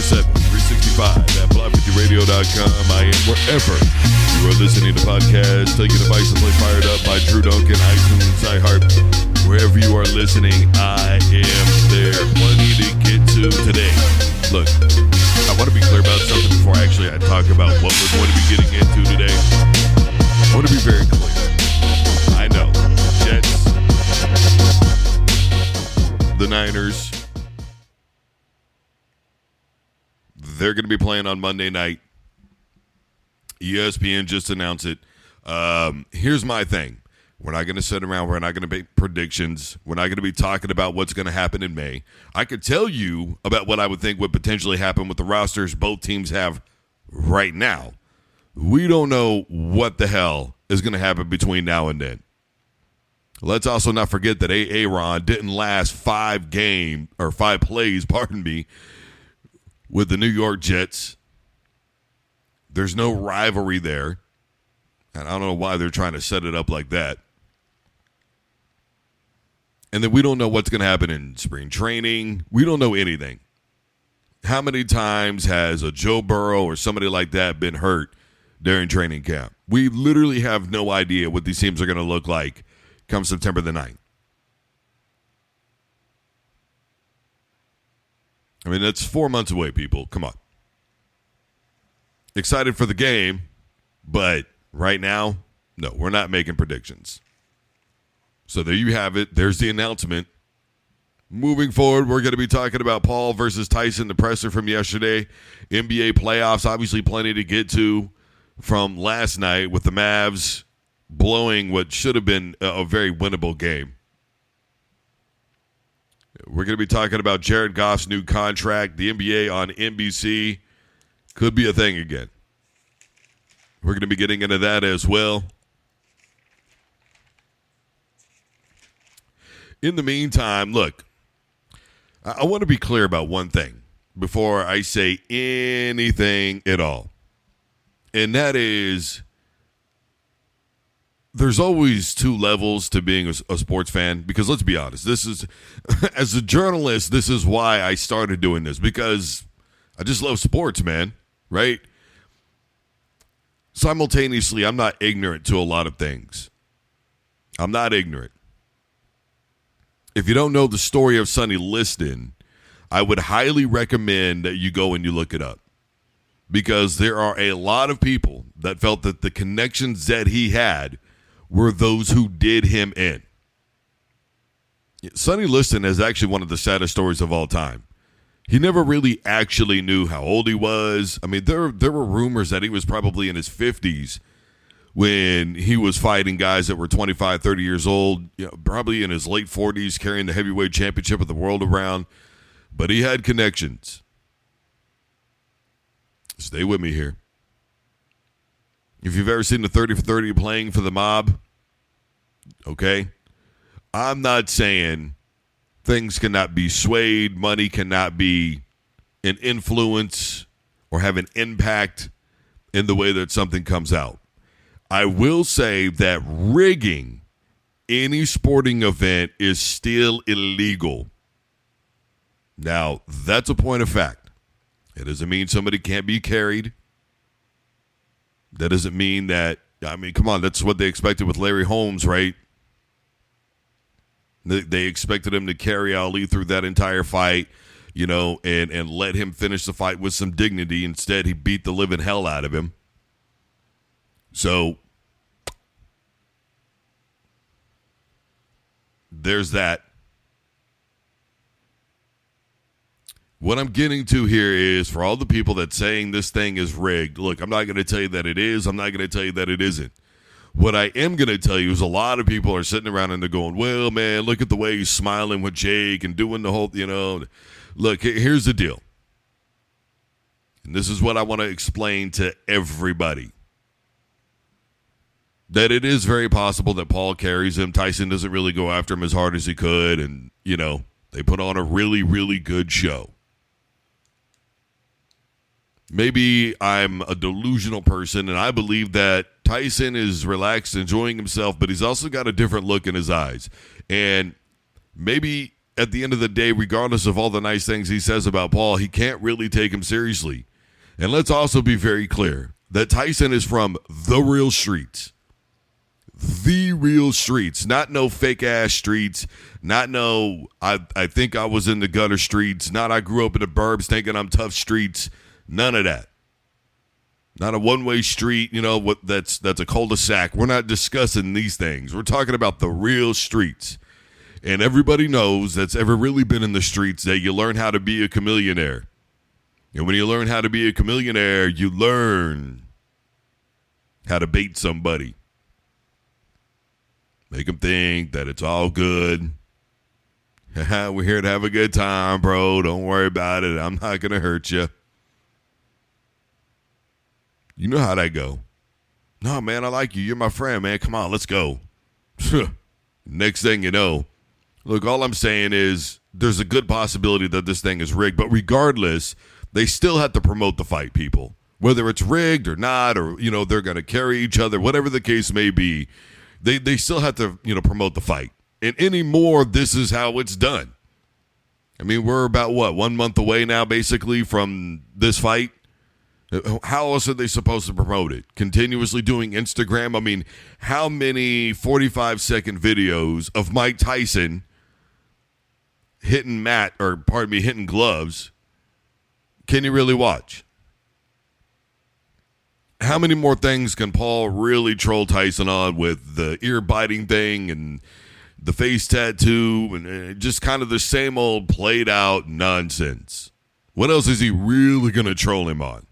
24/7, 365 at block50radio.com. I am wherever you are listening to podcasts, taking advice and play fired up by Drew Duncan, iTunes, iHeart. Wherever you are listening, I am there. Plenty to get to today. Look, I want to be clear about something before I talk about what we're going to be getting into today. I want to be very clear. I know, Jets, the Niners, they're going to be playing on Monday night. ESPN just announced it. Here's my thing. We're not going to sit around. We're not going to make predictions. We're not going to be talking about what's going to happen in May. I could tell you about what I would think would potentially happen with the rosters both teams have right now. We don't know what the hell is going to happen between now and then. Let's also not forget that Aaron didn't last 5 plays, with the New York Jets. There's no rivalry there. And I don't know why they're trying to set it up like that. And then we don't know what's going to happen in spring training. We don't know anything. How many times has a Joe Burrow or somebody like that been hurt during training camp? We literally have no idea what these teams are going to look like come September the 9th. I mean, that's 4 months away, people. Come on. Excited for the game, but right now, no, we're not making predictions. So there you have it. There's the announcement. Moving forward, we're going to be talking about Paul versus Tyson, the presser from yesterday. NBA playoffs, obviously plenty to get to from last night with the Mavs blowing what should have been a very winnable game. We're going to be talking about Jared Goff's new contract. The NBA on NBC could be a thing again. We're going to be getting into that as well. In the meantime, look, I want to be clear about one thing before I say anything at all. And that is, there's always 2 levels to being a sports fan, because let's be honest, this is, as a journalist, this is why I started doing this, because I just love sports, man, right? Simultaneously, I'm not ignorant to a lot of things. I'm not ignorant. If you don't know the story of Sonny Liston, I would highly recommend that you go and you look it up, because there are a lot of people that felt that the connections that he had were those who did him in. Sonny Liston is actually one of the saddest stories of all time. He never really actually knew how old he was. I mean, there were rumors that he was probably in his 50s when he was fighting guys that were 25, 30 years old, probably in his late 40s, carrying the heavyweight championship of the world around. But he had connections. Stay with me here. If you've ever seen the 30 for 30 playing for the mob, okay, I'm not saying things cannot be swayed, money cannot be an influence or have an impact in the way that something comes out. I will say that rigging any sporting event is still illegal. Now, that's a point of fact. It doesn't mean somebody can't be carried. That doesn't mean that, come on, that's what they expected with Larry Holmes, right? They expected him to carry Ali through that entire fight, and let him finish the fight with some dignity. Instead, he beat the living hell out of him. So, there's that. What I'm getting to here is, for all the people that saying this thing is rigged, look, I'm not going to tell you that it is. I'm not going to tell you that it isn't. What I am going to tell you is a lot of people are sitting around and they're going, well, man, look at the way he's smiling with Jake and doing the whole, Look, here's the deal. And this is what I want to explain to everybody. That it is very possible that Paul carries him. Tyson doesn't really go after him as hard as he could. And, they put on a really, really good show. Maybe I'm a delusional person, and I believe that Tyson is relaxed, enjoying himself, but he's also got a different look in his eyes. And maybe at the end of the day, regardless of all the nice things he says about Paul, he can't really take him seriously. And let's also be very clear that Tyson is from the real streets. The real streets, not no fake ass streets, not no I think I was in the gutter streets, not I grew up in the burbs thinking I'm tough streets, none of that. Not a one-way street, that's a cul-de-sac. We're not discussing these things. We're talking about the real streets. And everybody knows that's ever really been in the streets that you learn how to be a chameleonaire. And when you learn how to be a chameleonaire, you learn how to bait somebody. Make them think that it's all good. We're here to have a good time, bro. Don't worry about it. I'm not going to hurt you. You know how that go. No, man, I like you. You're my friend, man. Come on, let's go. Next thing you know, look, all I'm saying is there's a good possibility that this thing is rigged. But regardless, they still have to promote the fight, people. Whether it's rigged or not, or, they're going to carry each other, whatever the case may be, they still have to, promote the fight. And anymore, this is how it's done. I mean, we're about, 1 month away now, basically, from this fight. How else are they supposed to promote it? Continuously doing Instagram? I mean, how many 45-second videos of Mike Tyson hitting gloves can you really watch? How many more things can Paul really troll Tyson on with the ear-biting thing and the face tattoo and just kind of the same old played-out nonsense? What else is he really going to troll him on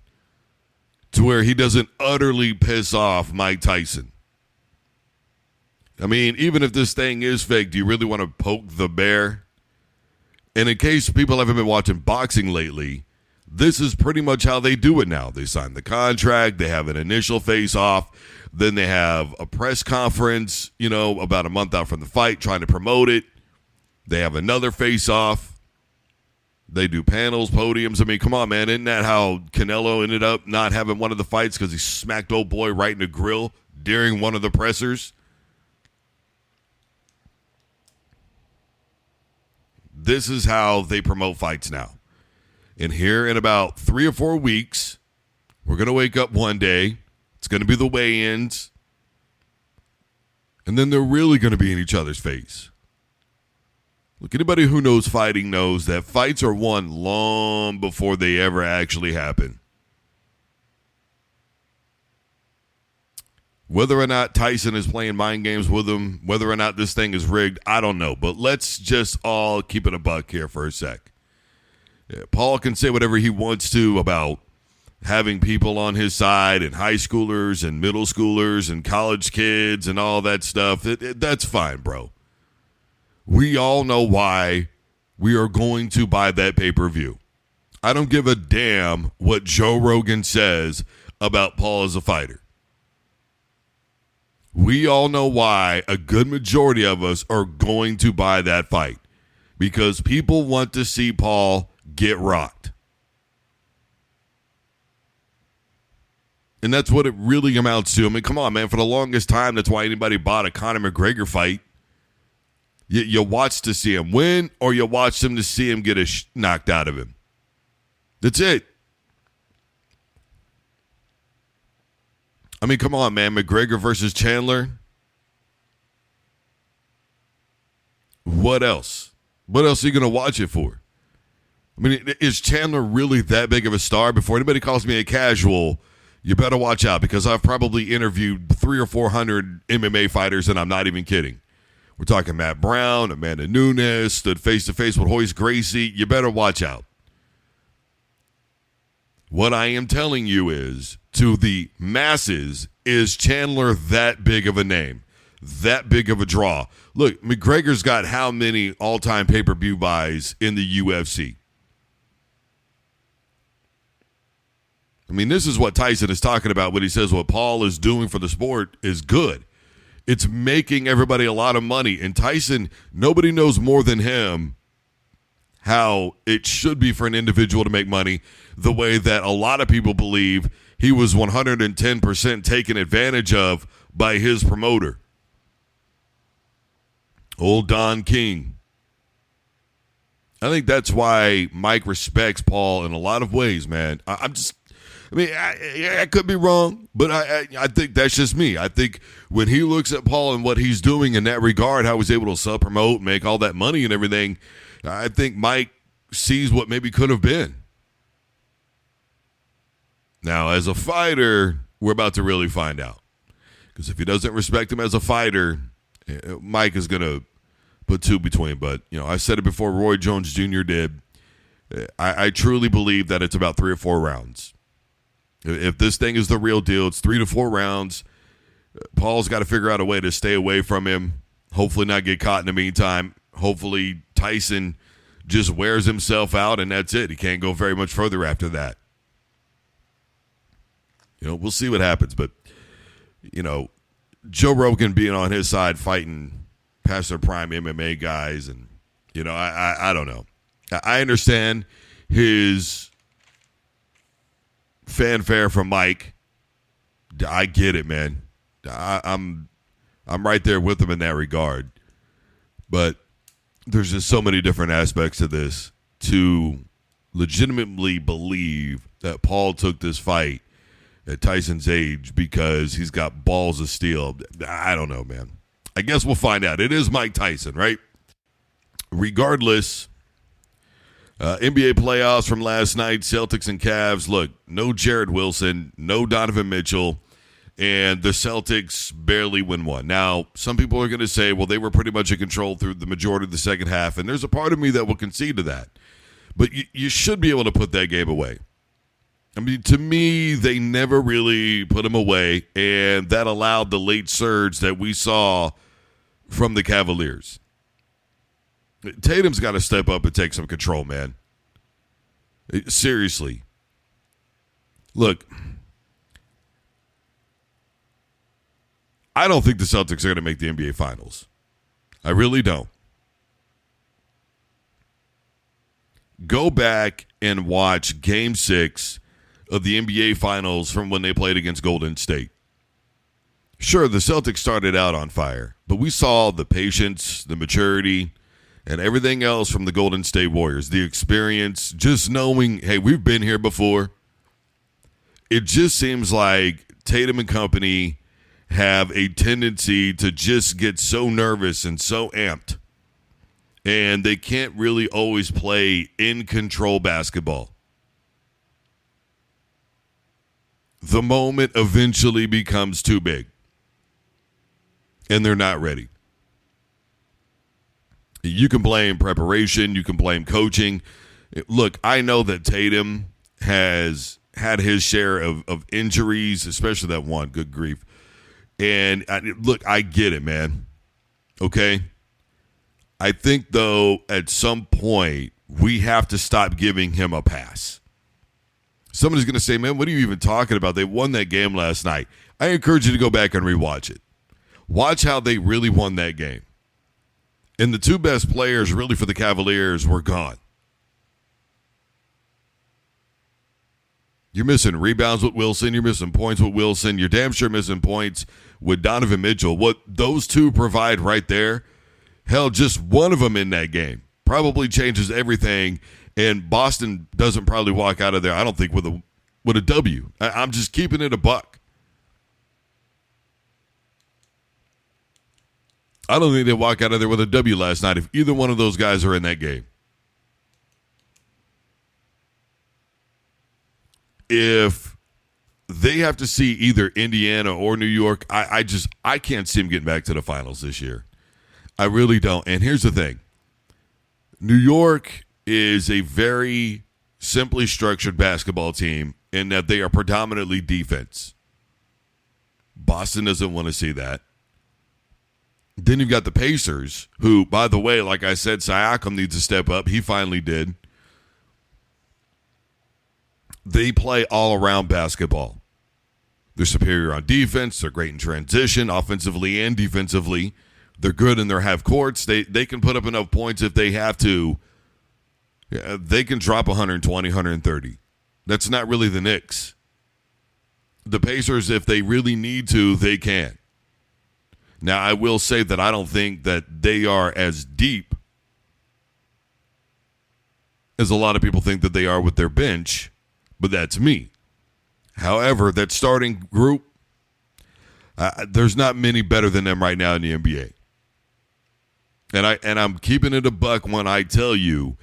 to where he doesn't utterly piss off Mike Tyson? I mean, even if this thing is fake, do you really want to poke the bear? And in case people haven't been watching boxing lately, this is pretty much how they do it now. They sign the contract, they have an initial face-off, then they have a press conference, about a month out from the fight, trying to promote it. They have another face-off. They do panels, podiums. I mean, come on, man. Isn't that how Canelo ended up not having one of the fights because he smacked old boy right in the grill during one of the pressers? This is how they promote fights now. And here in about 3 or 4 weeks, we're going to wake up one day. It's going to be the weigh-ins. And then they're really going to be in each other's face. Look, anybody who knows fighting knows that fights are won long before they ever actually happen. Whether or not Tyson is playing mind games with him, whether or not this thing is rigged, I don't know. But let's just all keep it a buck here for a sec. Yeah, Paul can say whatever he wants to about having people on his side and high schoolers and middle schoolers and college kids and all that stuff. That's fine, bro. We all know why we are going to buy that pay-per-view. I don't give a damn what Joe Rogan says about Paul as a fighter. We all know why a good majority of us are going to buy that fight. Because people want to see Paul get rocked. And that's what it really amounts to. I mean, come on, man. For the longest time, that's why anybody bought a Conor McGregor fight. You watch to see him win, or you watch him to see him get knocked out of him. That's it. I mean, come on, man. McGregor versus Chandler. What else? What else are you going to watch it for? I mean, is Chandler really that big of a star? Before anybody calls me a casual, you better watch out, because I've probably interviewed 300 or 400 MMA fighters, and I'm not even kidding. We're talking Matt Brown, Amanda Nunes, stood face-to-face with Royce Gracie. You better watch out. What I am telling you is, to the masses, is Chandler that big of a name? That big of a draw? Look, McGregor's got how many all-time pay-per-view buys in the UFC? I mean, this is what Tyson is talking about when he says what Paul is doing for the sport is good. It's making everybody a lot of money. And Tyson, nobody knows more than him how it should be for an individual to make money, the way that a lot of people believe he was 110% taken advantage of by his promoter. Old Don King. I think that's why Mike respects Paul in a lot of ways, man. I could be wrong, but I think that's just me. I think when he looks at Paul and what he's doing in that regard, how he's able to self-promote, make all that money and everything, I think Mike sees what maybe could have been. Now, as a fighter, we're about to really find out. Because if he doesn't respect him as a fighter, Mike is going to put two between. But, I said it before Roy Jones Jr. did. I truly believe that it's about 3 or 4 rounds. If this thing is the real deal, it's 3 to 4 rounds. Paul's got to figure out a way to stay away from him, hopefully not get caught in the meantime. Hopefully Tyson just wears himself out, and that's it. He can't go very much further after that. We'll see what happens. But, Joe Rogan being on his side fighting past their prime MMA guys, and, I don't know. I understand his fanfare from Mike. I get it, man. I'm right there with him in that regard. But there's just so many different aspects of this to legitimately believe that Paul took this fight at Tyson's age because he's got balls of steel. I don't know, man. I guess we'll find out. It is Mike Tyson, right? Regardless, NBA playoffs from last night, Celtics and Cavs. Look, no Jared Wilson, no Donovan Mitchell, and the Celtics barely win one. Now, some people are going to say, well, they were pretty much in control through the majority of the second half, and there's a part of me that will concede to that. But you should be able to put that game away. I mean, to me, they never really put him away, and that allowed the late surge that we saw from the Cavaliers. Tatum's got to step up and take some control, man. Seriously. Look, I don't think the Celtics are going to make the NBA Finals. I really don't. Go back and watch Game 6 of the NBA Finals from when they played against Golden State. Sure, the Celtics started out on fire, but we saw the patience, the maturity, and everything else from the Golden State Warriors. The experience, just knowing, hey, we've been here before. It just seems like Tatum and company have a tendency to just get so nervous and so amped, and they can't really always play in control basketball. The moment eventually becomes too big, and they're not ready. You can blame preparation. You can blame coaching. Look, I know that Tatum has had his share of injuries, especially that one. Good grief. And look, I get it, man. Okay? I think, though, at some point, we have to stop giving him a pass. Somebody's going to say, man, what are you even talking about? They won that game last night. I encourage you to go back and rewatch it. Watch how they really won that game. And the two best players really for the Cavaliers were gone. You're missing rebounds with Wilson. You're missing points with Wilson. You're damn sure missing points with Donovan Mitchell. What those two provide right there, hell, just one of them in that game probably changes everything. And Boston doesn't probably walk out of there, I don't think, with a W. I'm just keeping it a buck. I don't think they walk out of there with a W last night if either one of those guys are in that game. If they have to see either Indiana or New York, I can't see them getting back to the finals this year. I really don't. And here's the thing. New York is a very simply structured basketball team in that they are predominantly defense. Boston doesn't want to see that. Then you've got the Pacers, who, by the way, like I said, Siakam needs to step up. He finally did. They play all-around basketball. They're superior on defense. They're great in transition, offensively and defensively. They're good in their half courts. They can put up enough points if they have to. They can drop 120, 130. That's not really the Knicks. The Pacers, if they really need to, they can. Now, I will say that I don't think that they are as deep as a lot of people think that they are with their bench, but that's me. However, that starting group, there's not many better than them right now in the NBA. And I'm keeping it a buck when I tell you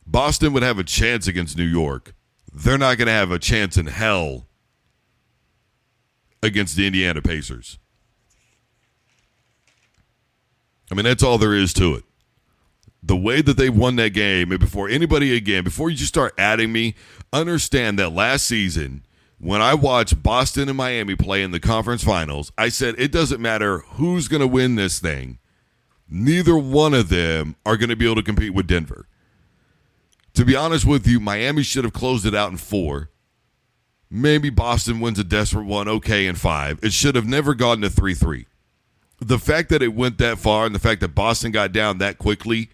Boston would have a chance against New York. They're not going to have a chance in hell against the Indiana Pacers. I mean, that's all there is to it. The way that they won that game, and before anybody again, before you just start adding me, understand that last season, when I watched Boston and Miami play in the conference finals, I said it doesn't matter who's going to win this thing. Neither one of them are going to be able to compete with Denver. To be honest with you, Miami should have closed it out in 4. Maybe Boston wins a desperate one, okay, in 5. It should have never gone to 3-3. The fact that it went that far and the fact that Boston got down that quickly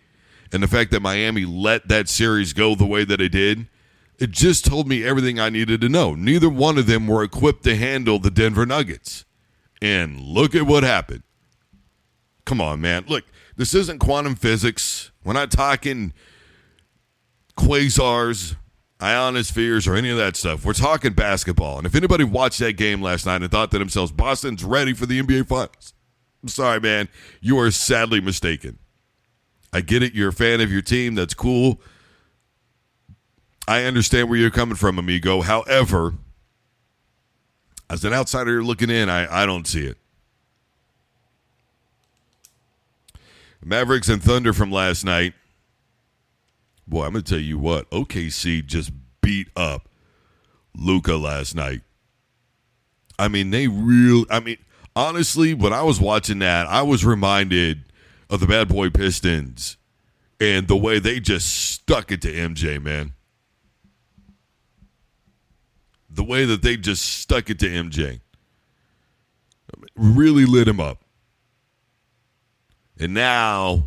and the fact that Miami let that series go the way that it did, it just told me everything I needed to know. Neither one of them were equipped to handle the Denver Nuggets. And look at what happened. Come on, man. Look, this isn't quantum physics. We're not talking quasars, ionospheres, or any of that stuff. We're talking basketball. And if anybody watched that game last night and thought to themselves, Boston's ready for the NBA Finals, I'm sorry, man. You are sadly mistaken. I get it. You're a fan of your team. That's cool. I understand where you're coming from, amigo. However, as an outsider looking in, I don't see it. Mavericks and Thunder from last night. Boy, I'm going to tell you what. OKC just beat up Luka last night. I mean, honestly, when I was watching that, I was reminded of the Bad Boy Pistons and the way they just stuck it to MJ, man. The way that they just stuck it to MJ. Really lit him up. And now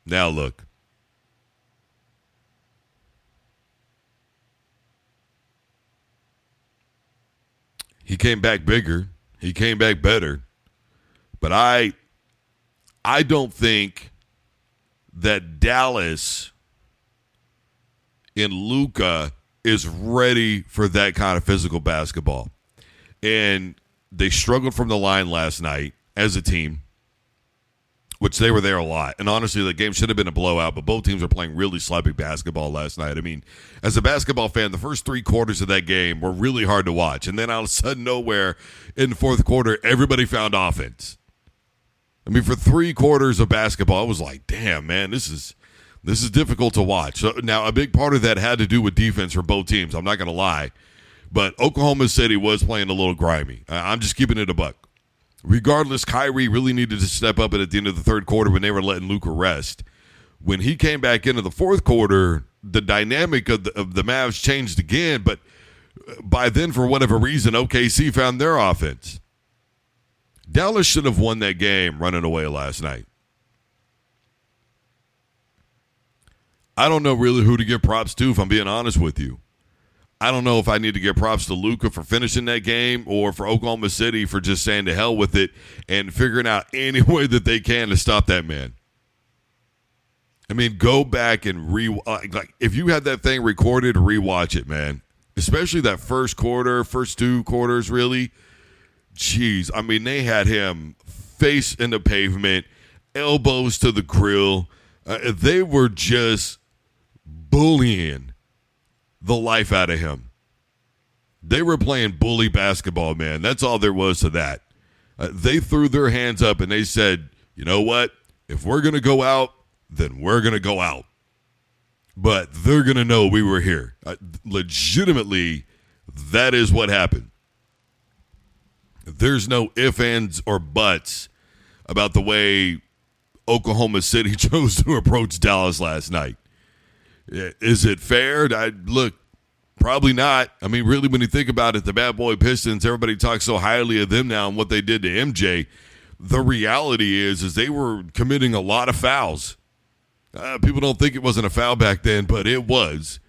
look. He came back bigger. He came back better. But I don't think that Dallas and Luka is ready for that kind of physical basketball. And they struggled from the line last night as a team, which they were there a lot. And honestly, the game should have been a blowout, but both teams were playing really sloppy basketball last night. I mean, as a basketball fan, the first 3 quarters of that game were really hard to watch. And then out of sudden nowhere, in the fourth quarter, everybody found offense. I mean, for 3 quarters of basketball, I was like, damn, man, this is difficult to watch. So now, a big part of that had to do with defense for both teams. I'm not going to lie. But Oklahoma City was playing a little grimy. I'm just keeping it a buck. Regardless, Kyrie really needed to step up at the end of the third quarter when they were letting Luka rest. When he came back into the fourth quarter, the dynamic of the Mavs changed again. But by then, for whatever reason, OKC found their offense. Dallas should have won that game running away last night. I don't know really who to give props to, if I'm being honest with you. I don't know if I need to give props to Luka for finishing that game or for Oklahoma City for just saying to hell with it and figuring out any way that they can to stop that man. I mean, go back and like if you had that thing recorded, rewatch it, man. Especially that first 2 quarters, really. Jeez, I mean, they had him face in the pavement, elbows to the grill. They were just bullying the life out of him. They were playing bully basketball, man. That's all there was to that. They threw their hands up and they said, you know what? If we're going to go out, then we're going to go out. But they're going to know we were here. Legitimately, that is what happened. There's no ifs, ands, or buts about the way Oklahoma City chose to approach Dallas last night. Is it fair? Look, probably not. I mean, really, when you think about it, the Bad Boy Pistons, everybody talks so highly of them now and what they did to MJ. The reality is they were committing a lot of fouls. People don't think it wasn't a foul back then, but it was.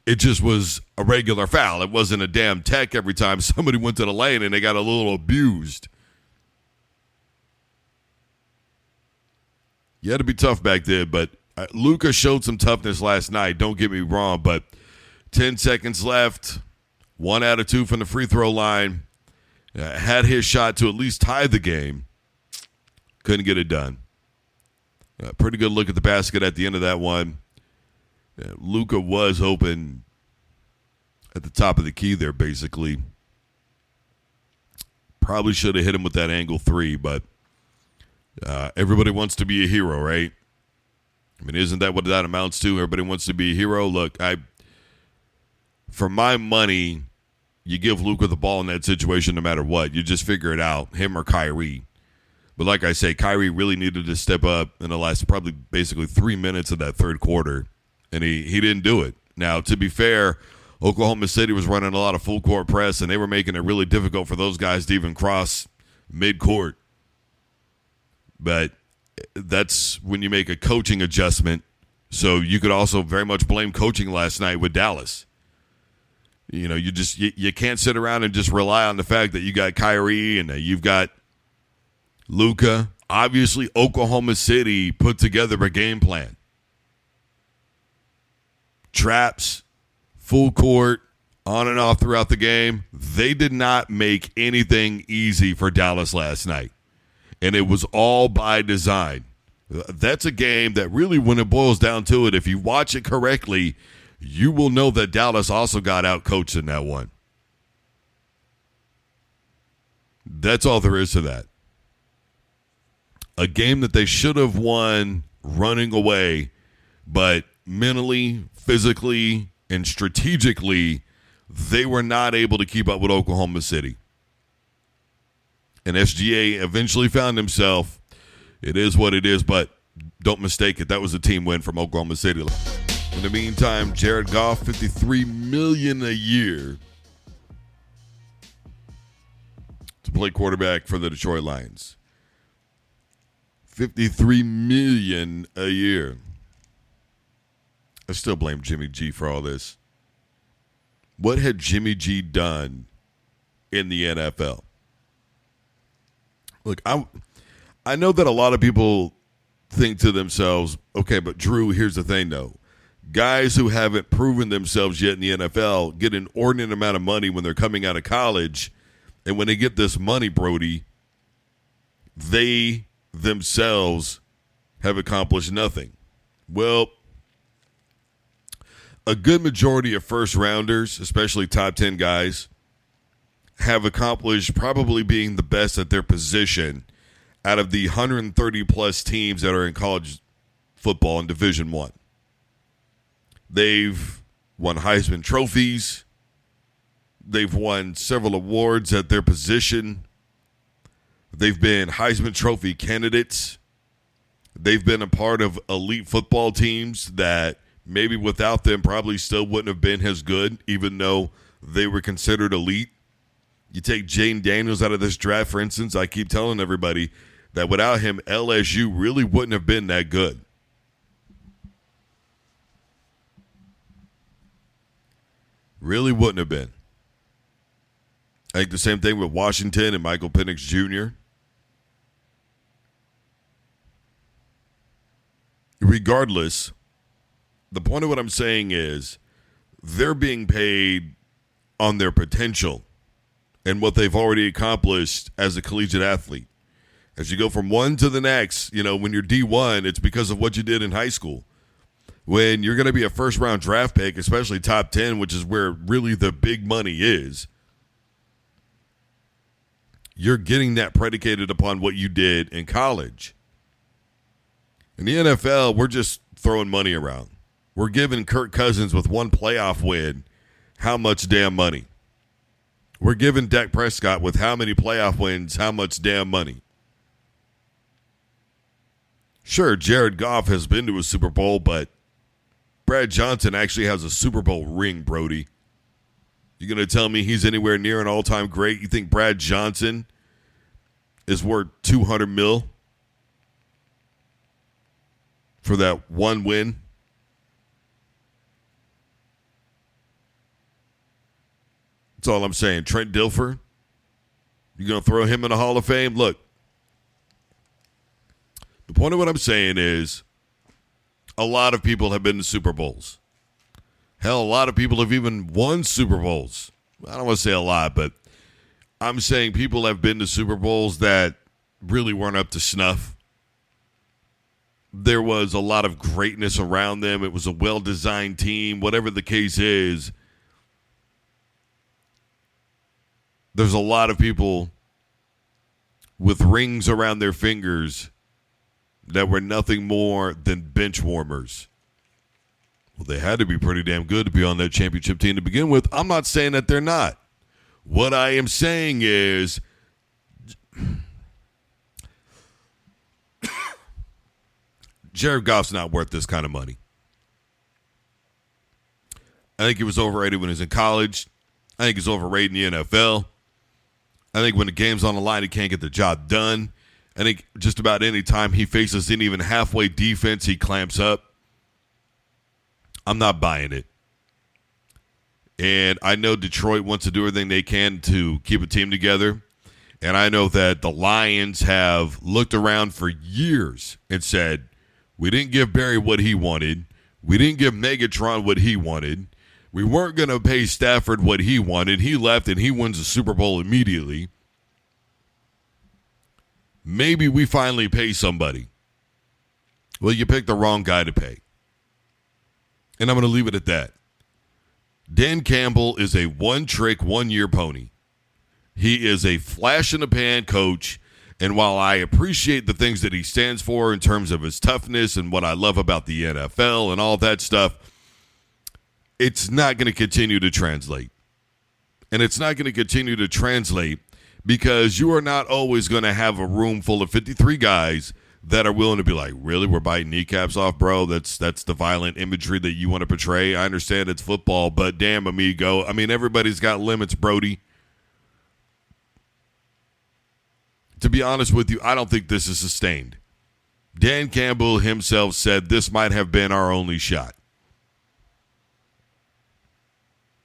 It just was a regular foul. It wasn't a damn tech every time somebody went to the lane and they got a little abused. You had to be tough back then, but Luka showed some toughness last night. Don't get me wrong, but 10 seconds left, 1 out of 2 from the free throw line. Had his shot to at least tie the game. Couldn't get it done. Pretty good look at the basket at the end of that one. Luka was open at the top of the key there, basically. Probably should have hit him with that angle 3, but everybody wants to be a hero, right? I mean, isn't that what that amounts to? Everybody wants to be a hero. Look, for my money, you give Luka the ball in that situation no matter what. You just figure it out, him or Kyrie. But like I say, Kyrie really needed to step up in the last probably basically 3 minutes of that third quarter, and he didn't do it. Now, to be fair, Oklahoma City was running a lot of full court press, and they were making it really difficult for those guys to even cross midcourt. But that's when you make a coaching adjustment. So you could also very much blame coaching last night with Dallas. You know, you can't sit around and just rely on the fact that you got Kyrie and that you've got Luka. Obviously, Oklahoma City put together a game plan. Traps, full court, on and off throughout the game. They did not make anything easy for Dallas last night. And it was all by design. That's a game that really, when it boils down to it, if you watch it correctly, you will know that Dallas also got out-coached in that one. That's all there is to that. A game that they should have won running away, but mentally, physically, and strategically, they were not able to keep up with Oklahoma City. And SGA eventually found himself. It is what it is, but don't mistake it. That was a team win from Oklahoma City. In the meantime, Jared Goff, $53 million a year to play quarterback for the Detroit Lions. $53 million a year. I still blame Jimmy G for all this. What had Jimmy G done in the NFL? Look, I know that a lot of people think to themselves, okay, but Drew, here's the thing, though. Guys who haven't proven themselves yet in the NFL get an inordinate amount of money when they're coming out of college, and when they get this money, Brody, they themselves have accomplished nothing. Well, a good majority of first-rounders, especially top 10 guys, have accomplished probably being the best at their position out of the 130-plus teams that are in college football in Division I. They've won Heisman trophies. They've won several awards at their position. They've been Heisman Trophy candidates. They've been a part of elite football teams that maybe without them probably still wouldn't have been as good, even though they were considered elite. You take Jane Daniels out of this draft, for instance. I keep telling everybody that without him, LSU really wouldn't have been that good. Really wouldn't have been. I think the same thing with Washington and Michael Penix Jr. Regardless, the point of what I'm saying is they're being paid on their potential and what they've already accomplished as a collegiate athlete. As you go from one to the next, you know, when you're D1, it's because of what you did in high school. When you're going to be a first-round draft pick, especially top 10, which is where really the big money is, you're getting that predicated upon what you did in college. In the NFL, we're just throwing money around. We're giving Kirk Cousins with one playoff win how much damn money? We're giving Dak Prescott with how many playoff wins how much damn money? Sure, Jared Goff has been to a Super Bowl, but Brad Johnson actually has a Super Bowl ring, Brody. You going to tell me he's anywhere near an all-time great? You think Brad Johnson is worth $200 million for that one win? That's all I'm saying. Trent Dilfer, you going to throw him in the Hall of Fame? Look, The point of what I'm saying is a lot of people have been to Super Bowls. Hell, a lot of people have even won Super Bowls. I don't want to say a lot, but I'm saying people have been to Super Bowls that really weren't up to snuff. There was a lot of greatness around them. It was a well-designed team. Whatever the case is, there's a lot of people with rings around their fingers that were nothing more than bench warmers. Well, they had to be pretty damn good to be on that championship team to begin with. I'm not saying that they're not. What I am saying is Jared Goff's not worth this kind of money. I think he was overrated when he was in college. I think he's overrated in the NFL. I think when the game's on the line, he can't get the job done. I think just about any time he faces any even halfway defense, he clamps up. I'm not buying it. And I know Detroit wants to do everything they can to keep a team together. And I know that the Lions have looked around for years and said, we didn't give Barry what he wanted. We didn't give Megatron what he wanted. We weren't going to pay Stafford what he wanted. He left and he wins the Super Bowl immediately. Maybe we finally pay somebody. Well, you picked the wrong guy to pay. And I'm going to leave it at that. Dan Campbell is a one-trick, one-year pony. He is a flash-in-the-pan coach, and while I appreciate the things that he stands for in terms of his toughness and what I love about the NFL and all that stuff, it's not going to continue to translate. And it's not going to continue to translate because you are not always going to have a room full of 53 guys that are willing to be like, really, we're biting kneecaps off, bro? That's the violent imagery that you want to portray. I understand it's football, but damn, amigo. I mean, everybody's got limits, Brody. To be honest with you, I don't think this is sustained. Dan Campbell himself said this might have been our only shot.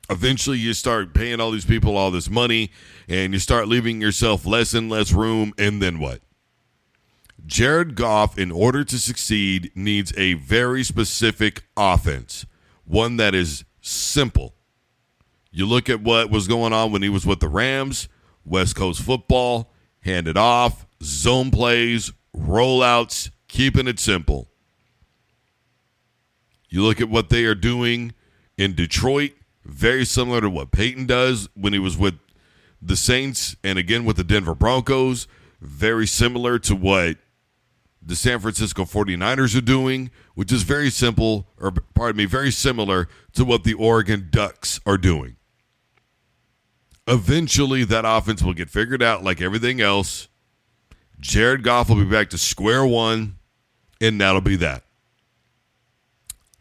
Eventually, you start paying all these people all this money, and you start leaving yourself less and less room, and then what? Jared Goff, in order to succeed, needs a very specific offense, one that is simple. You look at what was going on when he was with the Rams, West Coast football, hand it off, zone plays, rollouts, keeping it simple. You look at what they are doing in Detroit, very similar to what Peyton does when he was with the Saints and again with the Denver Broncos, very similar to what the San Francisco 49ers are doing, which is very similar to what the Oregon Ducks are doing. Eventually, that offense will get figured out like everything else. Jared Goff will be back to square one, and that'll be that.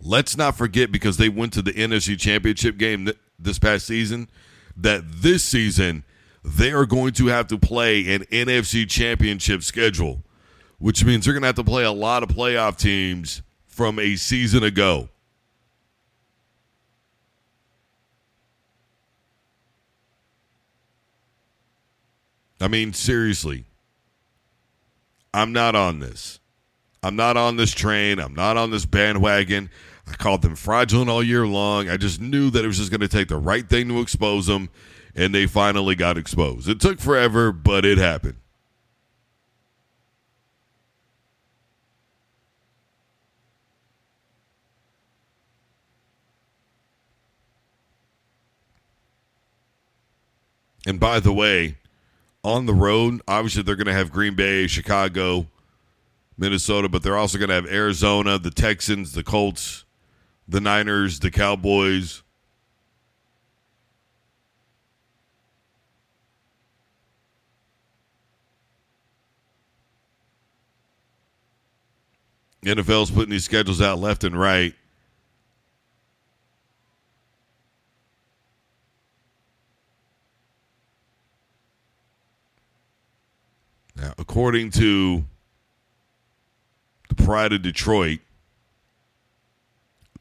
Let's not forget, because they went to the NFC Championship game this past season, that this season they are going to have to play an NFC Championship schedule, which means they're going to have to play a lot of playoff teams from a season ago. I mean, seriously, I'm not on this. I'm not on this train. I'm not on this bandwagon. I called them fraudulent all year long. I just knew that it was just going to take the right thing to expose them, and they finally got exposed. It took forever, but it happened. And by the way, on the road, obviously they're going to have Green Bay, Chicago, Minnesota, but they're also going to have Arizona, the Texans, the Colts, the Niners, the Cowboys. NFL's putting these schedules out left and right. Now, according to the Pride of Detroit,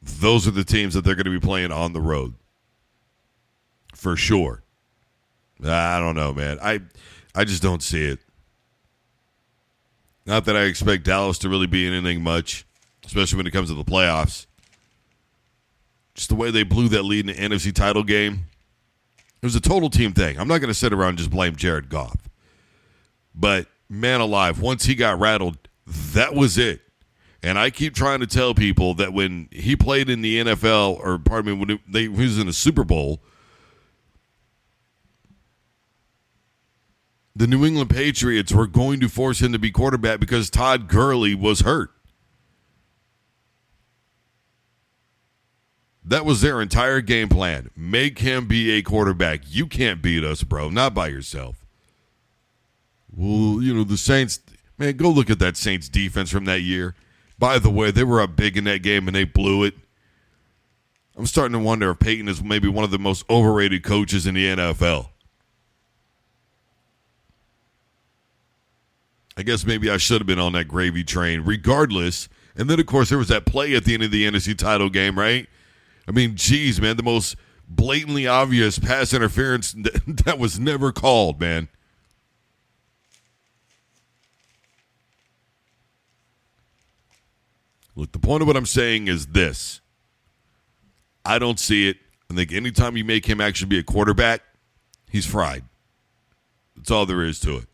those are the teams that they're going to be playing on the road. For sure. I don't know, man. I just don't see it. Not that I expect Dallas to really be anything much, especially when it comes to the playoffs. Just the way they blew that lead in the NFC title game. It was a total team thing. I'm not going to sit around and just blame Jared Goff. But, man alive, once he got rattled, that was it. And I keep trying to tell people that when he played in the NFL, or pardon me, when he was in the Super Bowl, the New England Patriots were going to force him to be quarterback because Todd Gurley was hurt. That was their entire game plan. Make him be a quarterback. You can't beat us, bro. Not by yourself. Well, the Saints, man, go look at that Saints defense from that year. By the way, they were up big in that game and they blew it. I'm starting to wonder if Peyton is maybe one of the most overrated coaches in the NFL. I guess maybe I should have been on that gravy train regardless. And then, of course, there was that play at the end of the NFC title game, right? I mean, geez, man, the most blatantly obvious pass interference that was never called, man. Look, the point of what I'm saying is this. I don't see it. I think anytime you make him actually be a quarterback, he's fried. That's all there is to it.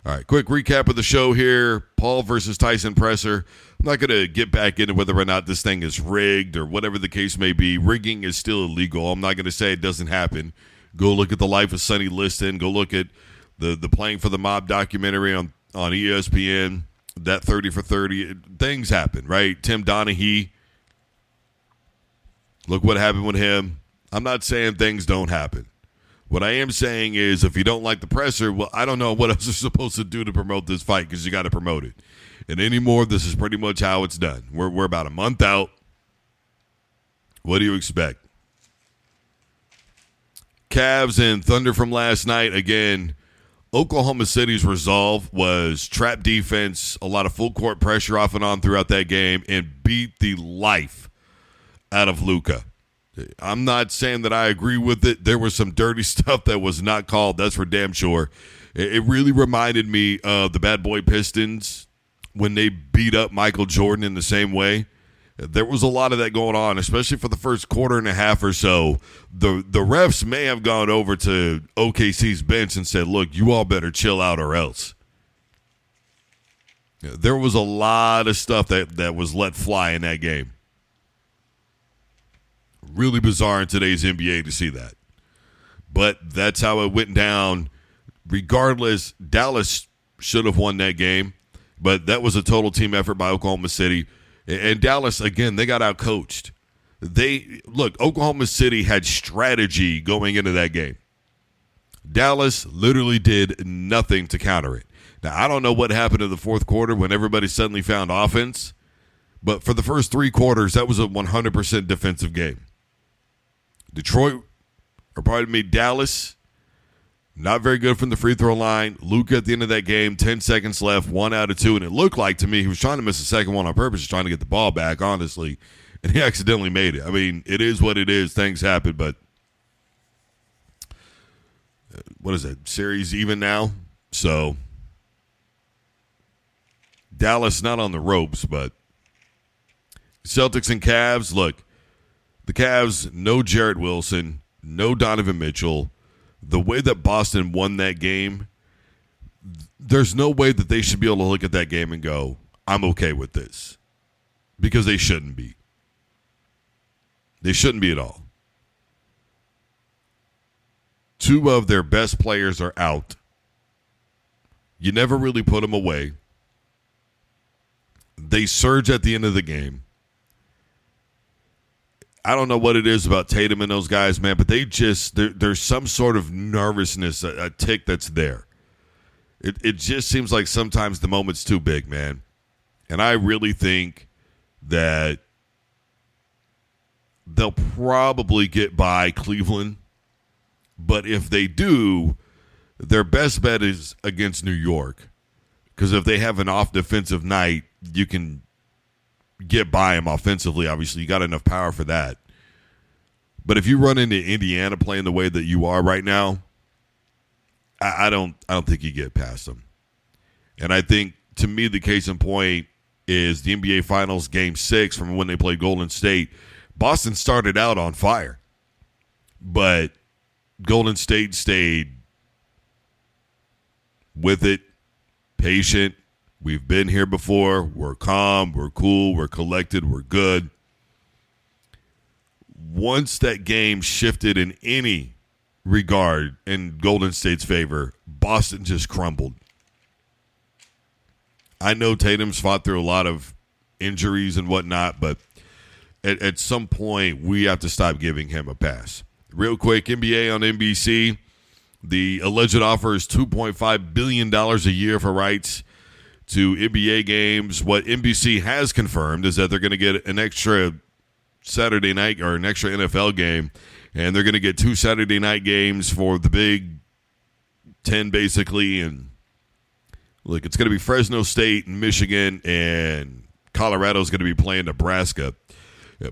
All right, quick recap of the show here. Paul versus Tyson presser. I'm not going to get back into whether or not this thing is rigged or whatever the case may be. Rigging is still illegal. I'm not going to say it doesn't happen. Go look at The Life of Sonny Liston. Go look at the Playing for the Mob documentary on ESPN. That 30 for 30. Things happen, right? Tim Donaghy. Look what happened with him. I'm not saying things don't happen. What I am saying is if you don't like the presser, well, I don't know what else you're supposed to do to promote this fight because you got to promote it. And anymore, this is pretty much how it's done. We're about a month out. What do you expect? Cavs and Thunder from last night. Again, Oklahoma City's resolve was trap defense, a lot of full court pressure off and on throughout that game, and beat the life out of Luka. I'm not saying that I agree with it. There was some dirty stuff that was not called. That's for damn sure. It really reminded me of the Bad Boy Pistons when they beat up Michael Jordan in the same way. There was a lot of that going on, especially for the first quarter and a half or so. The refs may have gone over to OKC's bench and said, look, you all better chill out or else. There was a lot of stuff that was let fly in that game. Really bizarre in today's NBA to see that. But that's how it went down. Regardless, Dallas should have won that game. But that was a total team effort by Oklahoma City. And Dallas, again, they got outcoached. Oklahoma City had strategy going into that game. Dallas literally did nothing to counter it. Now, I don't know what happened in the fourth quarter when everybody suddenly found offense. But for the first three quarters, that was a 100% defensive game. Dallas, not very good from the free throw line. Luka at the end of that game, 10 seconds left, 1 out of 2. And it looked like to me he was trying to miss the second one on purpose, trying to get the ball back, honestly. And he accidentally made it. I mean, it is what it is. Things happen, but what is that? Series even now? So Dallas not on the ropes, but Celtics and Cavs, look, the Cavs, no Jarrett Wilson, no Donovan Mitchell. The way that Boston won that game, there's no way that they should be able to look at that game and go, I'm okay with this. Because they shouldn't be. They shouldn't be at all. Two of their best players are out. You never really put them away. They surge at the end of the game. I don't know what it is about Tatum and those guys, man, but there's some sort of nervousness, a tick that's there. It just seems like sometimes the moment's too big, man. And I really think that they'll probably get by Cleveland. But if they do, their best bet is against New York. Because if they have an off defensive night, you can get by them offensively. Obviously, you got enough power for that. But if you run into Indiana playing the way that you are right now, I don't think you get past them. And I think, to me, the case in point is the NBA Finals Game 6 from when they played Golden State. Boston started out on fire, but Golden State stayed with it, patient. We've been here before. We're calm. We're cool. We're collected. We're good. Once that game shifted in any regard in Golden State's favor, Boston just crumbled. I know Tatum's fought through a lot of injuries and whatnot, but at some point we have to stop giving him a pass. Real quick, NBA on NBC. The alleged offer is $2.5 billion a year for rights to NBA games. What NBC has confirmed is that they're going to get an extra Saturday night or an extra NFL game, and they're going to get 2 Saturday night games for the Big Ten, basically. And look, it's going to be Fresno State and Michigan, and Colorado's going to be playing Nebraska.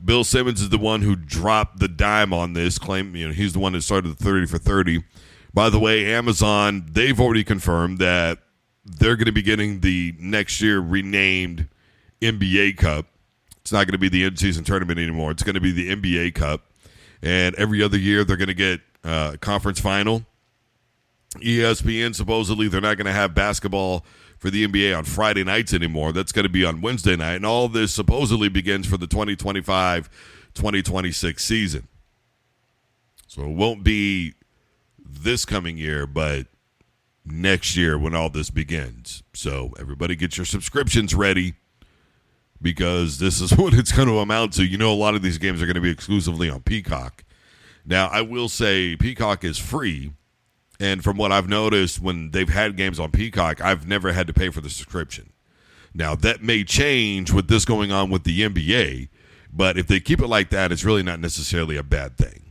Bill Simmons is the one who dropped the dime on this claim. He's the one that started the 30 for 30. By the way, Amazon, they've already confirmed that they're going to be getting the next year renamed NBA Cup. It's not going to be the in-season tournament anymore. It's going to be the NBA Cup. And every other year they're going to get a conference final. ESPN, supposedly, they're not going to have basketball for the NBA on Friday nights anymore. That's going to be on Wednesday night. And all this supposedly begins for the 2025-2026 season. So it won't be this coming year, but next year when all this begins. So everybody get your subscriptions ready, because this is what it's going to amount to. A lot of these games are going to be exclusively on Peacock. Now, I will say Peacock is free, and from what I've noticed, when they've had games on Peacock, I've never had to pay for the subscription. Now, that may change with this going on with the NBA, but if they keep it like that, it's really not necessarily a bad thing.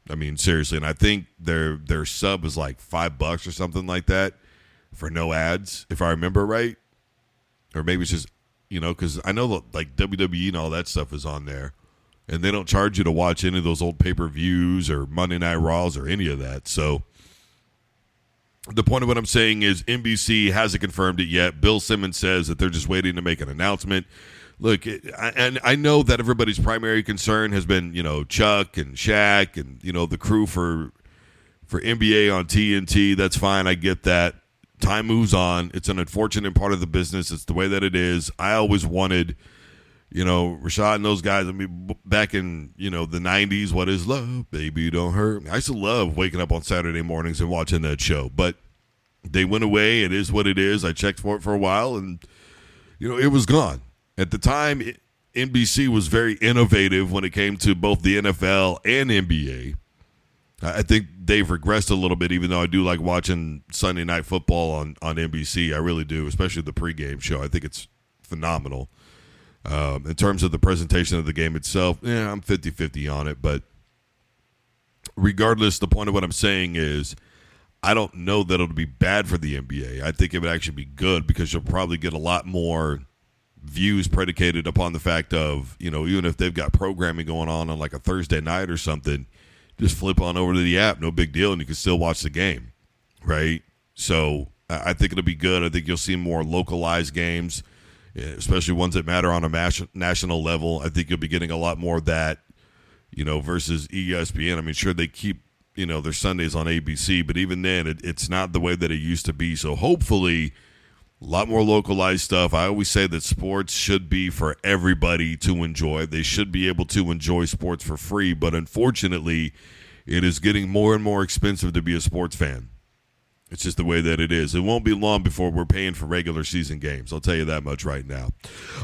I mean, seriously, and I think their sub is like $5 or something like that for no ads, if I remember right. Or maybe it's just, because I know like WWE and all that stuff is on there, and they don't charge you to watch any of those old pay-per-views or Monday Night Raws or any of that. So the point of what I'm saying is NBC hasn't confirmed it yet. Bill Simmons says that they're just waiting to make an announcement. Look, and I know that everybody's primary concern has been, Chuck and Shaq and, the crew for NBA on TNT. That's fine. I get that. Time moves on. It's an unfortunate part of the business. It's the way that it is. I always wanted, Rashad and those guys. I mean, back in, the 90s, what is love? Baby, don't hurt me. I used to love waking up on Saturday mornings and watching that show. But they went away. It is what it is. I checked for it for a while, and, it was gone. At the time, NBC was very innovative when it came to both the NFL and NBA. I think they've regressed a little bit, even though I do like watching Sunday Night Football on NBC. I really do, especially the pregame show. I think it's phenomenal. In terms of the presentation of the game itself, I'm 50-50 on it. But regardless, the point of what I'm saying is I don't know that it'll be bad for the NBA. I think it would actually be good, because you'll probably get a lot more views predicated upon the fact of, even if they've got programming going on like a Thursday night or something, just flip on over to the app, no big deal, and you can still watch the game, right? So I think it'll be good. I think you'll see more localized games, especially ones that matter on a national level. I think you'll be getting a lot more of that, versus ESPN. I mean, sure, they keep, their Sundays on ABC, but even then, it's not the way that it used to be. So hopefully a lot more localized stuff. I always say that sports should be for everybody to enjoy. They should be able to enjoy sports for free, but unfortunately, it is getting more and more expensive to be a sports fan. It's just the way that it is. It won't be long before we're paying for regular season games. I'll tell you that much right now.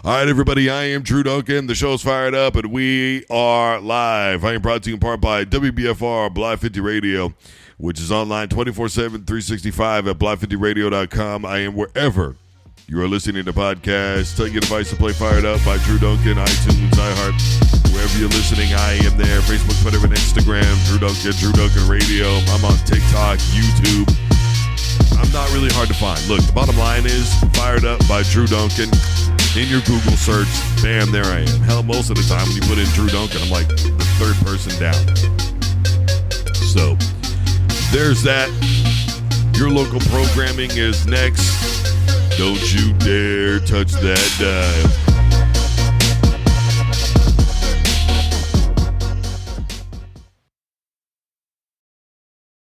All right, everybody, I am Drew Duncan. The show's fired up, and we are live. I am brought to you in part by WBFR Block 50 Radio, which is online 24/7, 365 at block50radio.com. I am wherever you are listening to podcasts. Tell your device to play Fired Up by Drew Duncan, iTunes, iHeart. Wherever you're listening, I am there. Facebook, Twitter, and Instagram, Drew Duncan Radio. I'm on TikTok, YouTube. I'm not really hard to find. Look, the bottom line is Fired Up by Drew Duncan. In your Google search, bam, there I am. Hell, most of the time when you put in Drew Duncan, I'm like the third person down. So there's that. Your local programming is next. Don't you dare touch that dial.